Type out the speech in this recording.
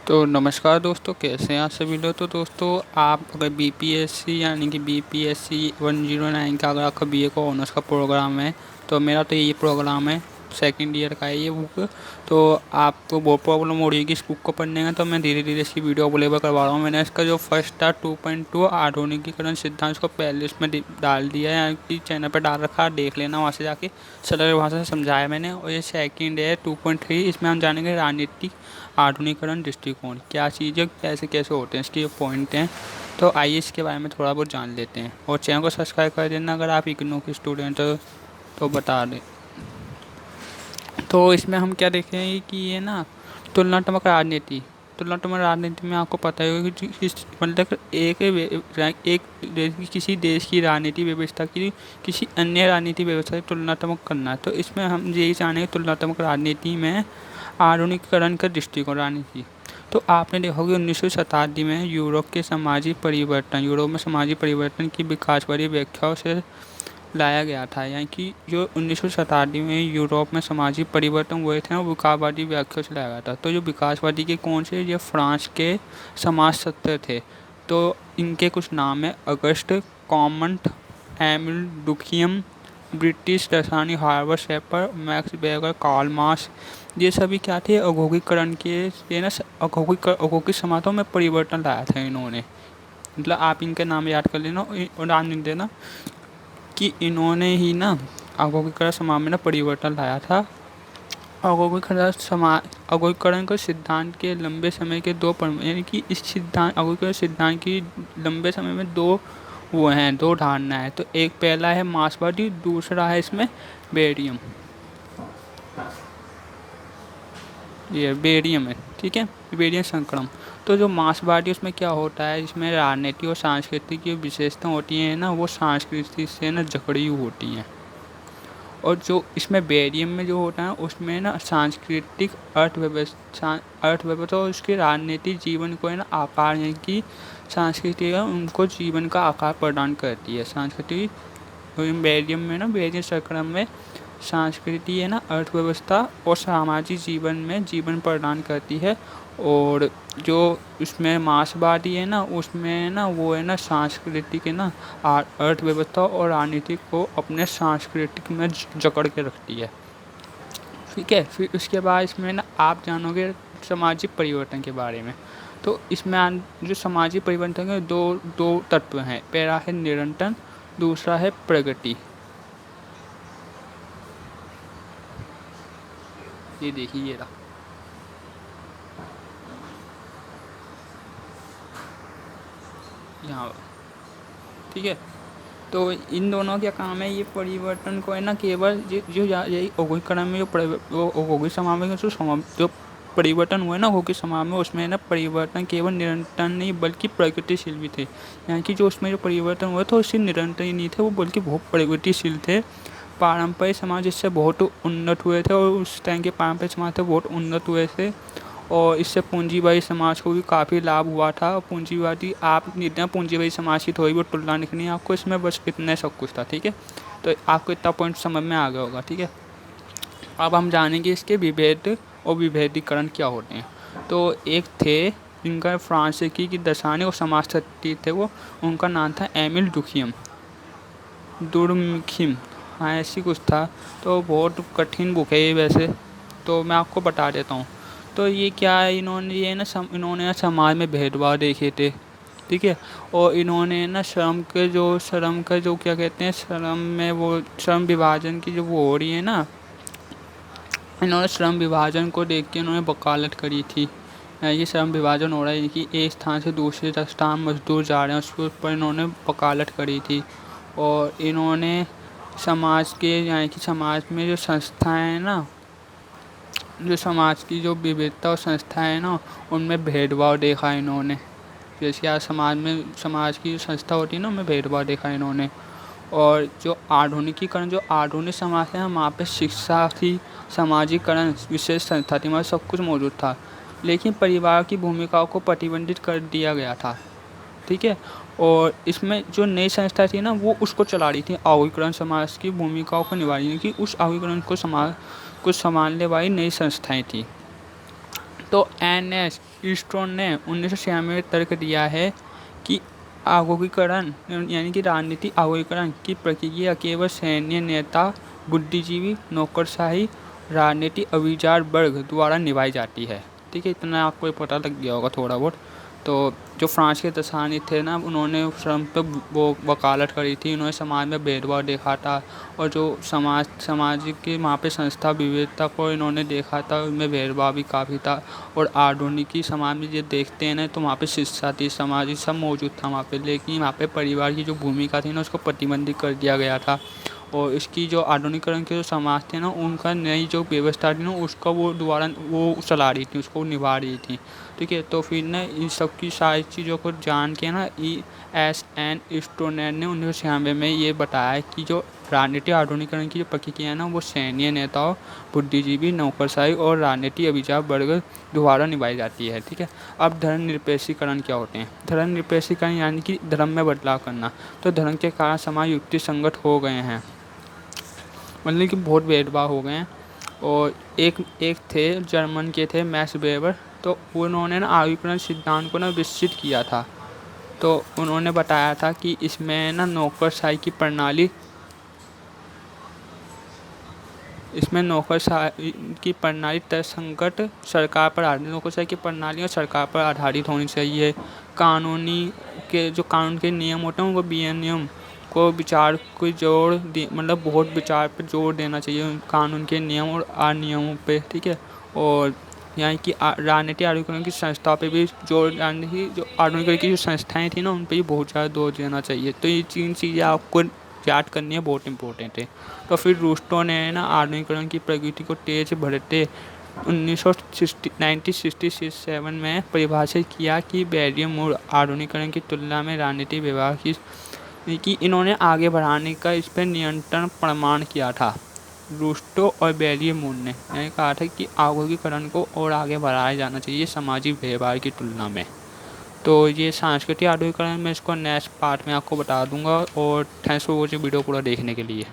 तो नमस्कार दोस्तों, कैसे हैं आप सभी लोग। तो दोस्तों, आप अगर बीपीएससी यानी कि बीपीएससी 109 का अगर आपका बीए का ऑनर्स का प्रोग्राम है, तो मेरा तो यही प्रोग्राम है, सेकंड ईयर का है ये बुक। तो आपको बहुत प्रॉब्लम हो रही है कि इस बुक को पढ़ने का, तो मैं धीरे धीरे इसकी वीडियो अवेलेबल करवा रहा हूँ। मैंने इसका जो फर्स्ट था 2.2 आधुनिकीकरण सिद्धांत, उसको पहले इसमें डाल दिया है, यहाँ की चैनल पर डाल रखा है, देख लेना वहाँ से जाके। सरल भाषा से समझाया मैंने। और ये सेकंड है 2.3, इसमें हम जानेंगे राजनीतिक आधुनिकीकरण दृष्टिकोण क्या चीज़ है, कैसे कैसे होते हैं, इसके पॉइंट हैं। तो आइए इसके बारे में थोड़ा बहुत जान लेते हैं। और चैनल को सब्सक्राइब कर देना अगर आप इग्नू के स्टूडेंट हो तो बता दें। तो इसमें हम क्या देखें कि ये ना तुलनात्मक राजनीति। तुलनात्मक राजनीति में आपको पता ही होगा कि मतलब एक देश की, किसी देश की राजनीति व्यवस्था की किसी अन्य राजनीति व्यवस्था से तुलनात्मक करना है। तो इसमें हम यही जानेंगे तुलनात्मक राजनीति में आधुनिकीकरण का दृष्टिकोण राजनीति। तो आपने देखा होगा 19वीं शताब्दी में यूरोप में सामाजिक परिवर्तन की विकासवादी व्याख्याओं से लाया गया था। यानी कि जो 19वीं शताब्दी में यूरोप में सामाजिक परिवर्तन हुए थे, वो विकासवादी व्याख्या से लाया गया था। तो जो विकासवादी के कौन से, ये फ्रांस के समाजशास्त्री थे। तो इनके कुछ नाम है: August Comte, Emile Durkheim, British दर्शनी Herbert Spencer, Max Weber, Karl Marx. ये सभी क्या थे, औद्योगिकरण के ये ना औद्योगिक समाजों में परिवर्तन लाया था इन्होंने। मतलब आप इनके नाम याद कर लेना और नाम लिख देना कि इन्होंने ही ना औद्योगिकरण समाज में ना परिवर्तन लाया था। औद्योगिकरण के सिद्धांत के लंबे समय के दो यानी कि इस सिद्धांत औद्योगिकरण सिद्धांत की लंबे समय में दो धारणा है। तो एक पहला है मार्क्सवादी, दूसरा है इसमें बेरियम। ये बेरियम है, ठीक है, बेरियम संक्रमण। तो जो मार्क्सवादी, उसमें क्या होता है, इसमें राजनीति और सांस्कृतिक की विशेषता होती है ना, वो संस्कृति से ना जकड़ी हुई होती हैं। और जो इसमें बेरियम में जो होता है, उसमें ना सांस्कृतिक अर्थव्यवस्था और उसके राजनीतिक जीवन को है ना आकार, यानी कि संस्कृति है उनको जीवन का आकार प्रदान करती है। संस्कृति बेरियम में ना, बेरियम संक्रमण में संस्कृति है ना अर्थव्यवस्था और सामाजिक जीवन में जीवन प्रदान करती है। और जो उसमें मार्क्सवादी है ना, उसमें ना वो है ना सांस्कृतिक है ना अर्थव्यवस्था और राजनीति को अपने सांस्कृतिक में जकड़ के रखती है। ठीक है, फिर उसके बाद इसमें ना आप जानोगे सामाजिक परिवर्तन के बारे में। तो इसमें जो सामाजिक परिवर्तन के दो तत्व हैं। पहला है निरंतर, दूसरा है प्रगति। ये देखिए, ये रहा, यहाँ, ठीक है। तो इन दोनों का काम है, ये परिवर्तन को है ना केवल जो यही औद्योगिकरण में जो औद्योगिक समाज में जो परिवर्तन हुए ना औद्योगिक समाज में, उसमें ना परिवर्तन केवल निरंतर नहीं बल्कि प्रगतिशील भी थे। यानी कि जो उसमें जो परिवर्तन हुए थे उससे निरंतर ही नहीं थे, वो बल्कि बहुत प्रगतिशील थे। पारंपरिक समाज इससे बहुत उन्नत हुए थे, और उस टाइम के पारंपरिक समाज थे बहुत उन्नत हुए थे। और इससे पूंजीवादी समाज को भी काफ़ी लाभ हुआ था। और पूंजीवादी, आप जितना पूंजीवादी समाज की थोड़ी बहुत तुलना लिखनी है आपको इसमें, बस इतना सब कुछ था, ठीक है। तो आपको इतना पॉइंट समझ में आ गया होगा, ठीक है। अब हम जानेंगे इसके विभेद और विभेदीकरण क्या होते हैं। तो एक थे जिनका फ्रांसीसी की दर्शनी और समाजशास्त्री थे, वो उनका नाम था एमिल दुर्खिम, हाँ ऐसी कुछ था। तो बहुत कठिन बुक है ये वैसे, तो मैं आपको बता देता हूँ। तो ये क्या है, इन्होंने ना समाज में भेदभाव देखे थे, ठीक है। और इन्होंने ना श्रम का जो क्या कहते हैं, श्रम में वो श्रम विभाजन की जो वो हो रही है ना, इन्होंने श्रम विभाजन को देख के इन्होंने वकालत करी थी। ये श्रम विभाजन हो रहा है कि एक स्थान से दूसरे स्थान मजदूर जा रहे हैं, उसके ऊपर इन्होंने वकालत करी थी। और इन्होंने समाज के, यानी कि समाज में जो संस्थाएं हैं ना, जो समाज की जो विविधता और संस्थाएं हैं ना, उनमें भेदभाव देखा इन्होंने। जैसे आज समाज की जो संस्था होती है ना, उनमें भेदभाव देखा इन्होंने। और जो आधुनिकीकरण, जो आधुनिक समाज है, वहाँ पे शिक्षा थी, सामाजिकरण, विशेष संस्था थी, मतलब सब कुछ मौजूद था। लेकिन परिवार की भूमिकाओं को प्रतिबंधित कर दिया गया था, ठीक है। और इसमें जो नई संस्था थी ना, वो उसको चला रही थी, औद्योगिकरण समाज की भूमिकाओं को निभा रही थी, कि उस औद्योगिकरण को संभालने वाली नई संस्थाएं थी। तो एन.एस. ईस्टोन ने 1996 में तर्क दिया है कि आधुनिकीकरण यानी कि राजनीति आधुनिकीकरण की प्रक्रिया केवल सैन्य नेता, बुद्धिजीवी, नौकरशाही, राजनीति अभिजात वर्ग द्वारा निभाई जाती है। ठीक है, इतना आपको पता लग गया होगा थोड़ा बहुत। तो जो फ्रांस के दसानी थे ना, उन्होंने श्रम पे वो वकालत करी थी, उन्होंने समाज में भेदभाव देखा था, और जो सामाजिक की वहाँ पे संस्था विविधता को इन्होंने देखा था, उनमें भेदभाव भी काफ़ी था। और आधुनिकी समाज में ये देखते हैं ना, तो वहाँ पे शिक्षा थी, समाज सब मौजूद था वहाँ पे, लेकिन वहाँ पे परिवार की जो भूमिका थी ना, उसको प्रतिबंधित कर दिया गया था। और इसकी जो आधुनिकीकरण के जो समाज थे ना, उनका नई जो व्यवस्था थी ना, उसका वो दोबारा वो चला रही थी, उसको निभा रही थी। ठीक है, तो फिर ना इन सब की सारी चीज़ों को जान के ना E.S.N. स्टोनेट ने 1996 में ये बताया कि जो राजनीतिक आधुनिकीकरण की जो प्रक्रिया है ना, वो सैन्य नेताओं, बुद्धिजीवी, नौकरशाही और राजनीतिक अभिजात वर्ग द्वारा निभाई जाती है। ठीक है, अब धर्मनिरपेक्षीकरण क्या होते हैं? धर्मनिरपेक्षीकरण यानी कि धर्म में बदलाव करना। तो धर्म के कारण समाज युक्ति संगत हो गए हैं, मतलब कि बहुत भेदभाव हो गए हैं। और एक थे जर्मन के थे मैक्स वेबर, तो उन्होंने ना आधुनिकीकरण सिद्धांत को ना विकसित किया था। तो उन्होंने बताया था कि इसमें ना नौकरशाही की प्रणाली तर्कसंगत सरकार पर आधारित, नौकरशाही की प्रणाली और सरकार पर आधारित होनी चाहिए। कानून के नियम होते हैं, उनको विनियम को विचार को मतलब बहुत विचार पर जोर देना चाहिए, कानून के नियम और अनियमों पे। ठीक है, और यहाँ की राजनीतिक आधुनिकीकरण की संस्थाओं पे भी जोर डालने की, जो आधुनिकीकरण की जो संस्थाएं थी ना, उन पे भी बहुत ज़्यादा जोर देना चाहिए। तो ये 3 चीज़ें आपको याद करनी है, बहुत इंपॉर्टेंट है। तो फिर रूस्टो ने ना आधुनिकीकरण की प्रगति को तेज बढ़ते 1967 में परिभाषित किया कि बैरियर मूर आधुनिकीकरण की तुलना में राजनीतिक व्यवहार की इन्होंने आगे बढ़ाने का इस पर नियंत्रण प्रमाण किया था। रूस्टो और बैरियर मूर ने कहा था कि आधुनिकीकरण को और आगे बढ़ाया जाना चाहिए सामाजिक व्यवहार की तुलना में। तो ये सांस्कृतिक आधुनिकीकरण मैं इसको नेक्स्ट पार्ट में आपको बता दूंगा। और थैंक्स फॉर वॉचिंग वीडियो पूरा देखने के लिए।